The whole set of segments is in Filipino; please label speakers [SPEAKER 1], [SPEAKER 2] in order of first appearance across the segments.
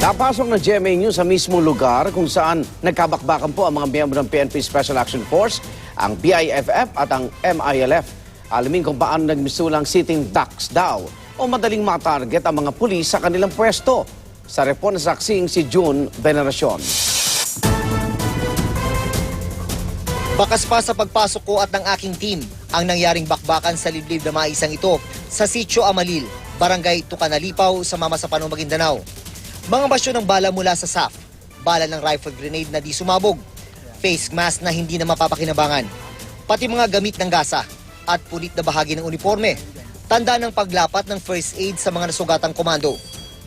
[SPEAKER 1] Napasok ng GMA News sa mismo lugar kung saan nagkabakbakan po ang mga miyembro ng PNP Special Action Force, ang BIFF at ang MILF. Alamin kung paano nagmisulang sitting ducks daw o madaling matarget ang mga pulis sa kanilang pwesto. Sa report na saksing si June Veneracion.
[SPEAKER 2] Bakas pa sa pagpasok ko at ng aking team ang nangyaring bakbakan sa liblib na maisang ito sa Sitio Amalil, Barangay Tucanalipaw sa Mamasapanong, Maguindanao. Mga basyo ng bala mula sa SAF, bala ng rifle grenade na di sumabog, face mask na hindi na mapapakinabangan, pati mga gamit ng gasa at pulit na bahagi ng uniforme. Tanda ng paglapat ng first aid sa mga nasugatang komando.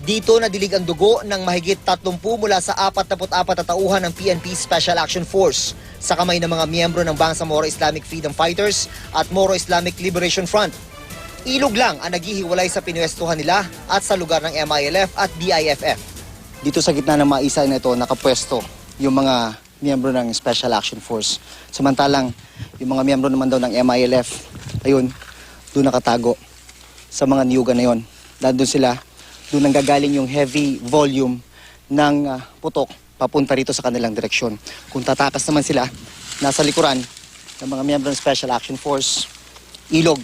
[SPEAKER 2] Dito nadilig ang dugo ng mahigit 30 mula sa 44 na tauhan ng PNP Special Action Force sa kamay ng mga miyembro ng Bangsamoro Islamic Freedom Fighters at Moro Islamic Liberation Front. Ilog lang ang naghihiwalay sa pinwestuhan nila at sa lugar ng MILF at BIFF.
[SPEAKER 3] Dito sa gitna ng maisay na ito, nakapwesto yung mga miyembro ng Special Action Force. Samantalang yung mga miyembro naman daw ng MILF, ayun, doon nakatago sa mga niyugan na yun. Nandun sila, doon nanggagaling yung heavy volume ng putok papunta rito sa kanilang direksyon. Kung tatakas naman sila, nasa likuran ng mga miyembro ng Special Action Force, ilog.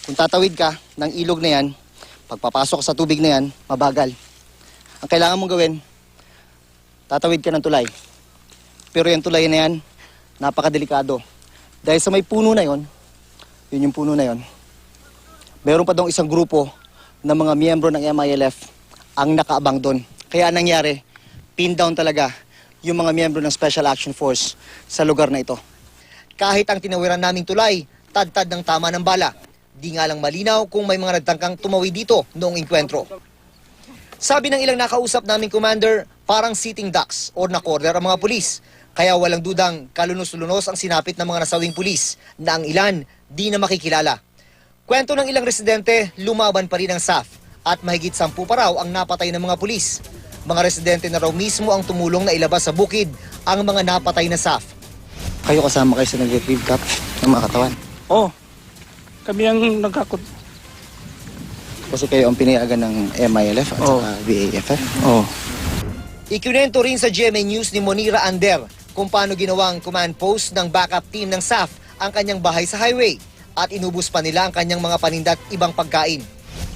[SPEAKER 3] Kung tatawid ka ng ilog na yan, pagpapasok sa tubig na yan, mabagal. Ang kailangan mong gawin, tatawid ka ng tulay. Pero yung tulay na yan, napakadelikado. Dahil sa may puno na yon, yun yung puno na yon, meron pa daw isang grupo ng mga miyembro ng MILF ang nakaabang doon. Kaya nangyari, pin down talaga yung mga miyembro ng Special Action Force sa lugar na ito.
[SPEAKER 2] Kahit ang tinawiran naming tulay, tad-tad ng tama ng bala. Di nga lang malinaw kung may mga nagtangkang tumawid dito noong inkwentro. Sabi ng ilang nakausap naming commander, parang sitting ducks o na-corner ang mga pulis. Kaya walang dudang kalunos-lunos ang sinapit ng mga nasawing pulis na ang ilan di na makikilala. Kwento ng ilang residente, lumaban pa rin ang SAF at mahigit 10 pa raw ang napatay ng mga pulis. Mga residente na raw mismo ang tumulong na ilabas sa bukid ang mga napatay na SAF.
[SPEAKER 3] Kayo kasama kayo sa nag-retrieve cup ng mga katawan?
[SPEAKER 4] Oh, kami ang nagkakot.
[SPEAKER 3] Kasi kayo ang pinayagan ng MILF at saka BIFF?
[SPEAKER 4] Oh.
[SPEAKER 2] Ikinento rin sa GMA News ni Monira Ander kung paano ginawang command post ng backup team ng SAF ang kanyang bahay sa highway at inubos pa nila ang kanyang mga paninda at ibang pagkain.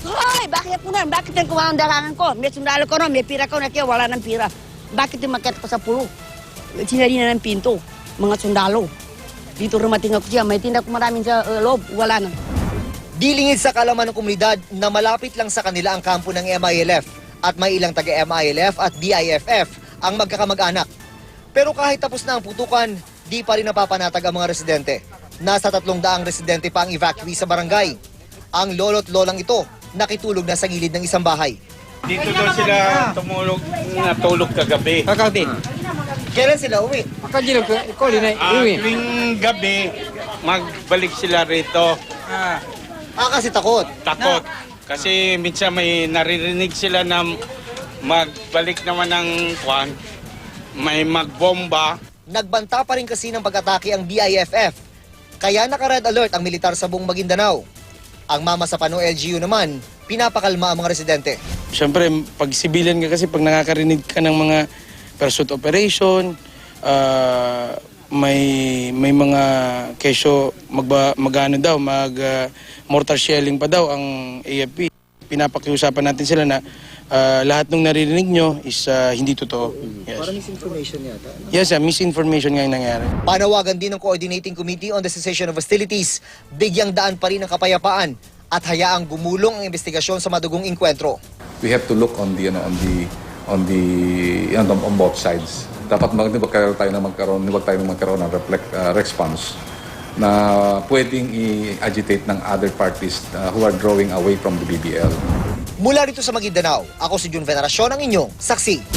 [SPEAKER 5] Hoy, bakit po na? Bakit yung kumandarangan ko? May sundalo ko ron, may pira ko na kaya wala ng pira. Bakit yung maket ko sa pulo? Sinali na ng pinto, mga sundalo. Dito rumating ako siya, may tinda ko maraming sa loob, wala na.
[SPEAKER 2] Dilingid sa kalaman ng komunidad na malapit lang sa kanila ang kampo ng MILF at may ilang taga-MILF at BIFF ang magkakamag-anak. Pero kahit tapos na ang putukan, di pa rin napapanatag ang mga residente. Nasa 300 residente pa ang evacuee sa barangay. Ang lolo't lolang ito nakitulog na sa gilid ng isang bahay.
[SPEAKER 4] Dito daw sila natulog kagabi.
[SPEAKER 6] Kagabi.
[SPEAKER 2] Kailan sila uwi?
[SPEAKER 6] Makajilog ko, ikaw din ay iwi.
[SPEAKER 4] Tuwing gabi, magbalik sila rito.
[SPEAKER 2] Kasi takot.
[SPEAKER 4] Takot. Kasi minsan may naririnig sila na magbalik naman ng kwan. May magbomba.
[SPEAKER 2] Nagbanta pa rin kasi ng pag-atake ang BIFF. Kaya naka-red alert ang militar sa buong Maguindanao. Ang Mamasapanong LGU naman, pinapakalma ang mga residente.
[SPEAKER 7] Siyempre, pag civilian ka kasi, pag nakakarinig ka ng mga pursuit operation, may mga kesyo mortar shelling pa daw ang AFP. Pinapakiusapan natin sila na lahat ng naririnig nyo is hindi totoo. Yes.
[SPEAKER 3] Parang misinformation yata.
[SPEAKER 7] Yes, misinformation nga yung nangyari.
[SPEAKER 2] Panawagan din ng Coordinating Committee on the Cessation of Hostilities, bigyang daan pa rin ang kapayapaan at hayaang gumulong ang investigasyon sa madugong inkwentro.
[SPEAKER 8] We have to look on both sides. Dapat huwag tayo magkaroon ng response na pwedeng i-agitate ng other parties who are drawing away from the BBL.
[SPEAKER 2] Mula rito sa Maguindanao, ako si June Veneracion, ang inyong saksi.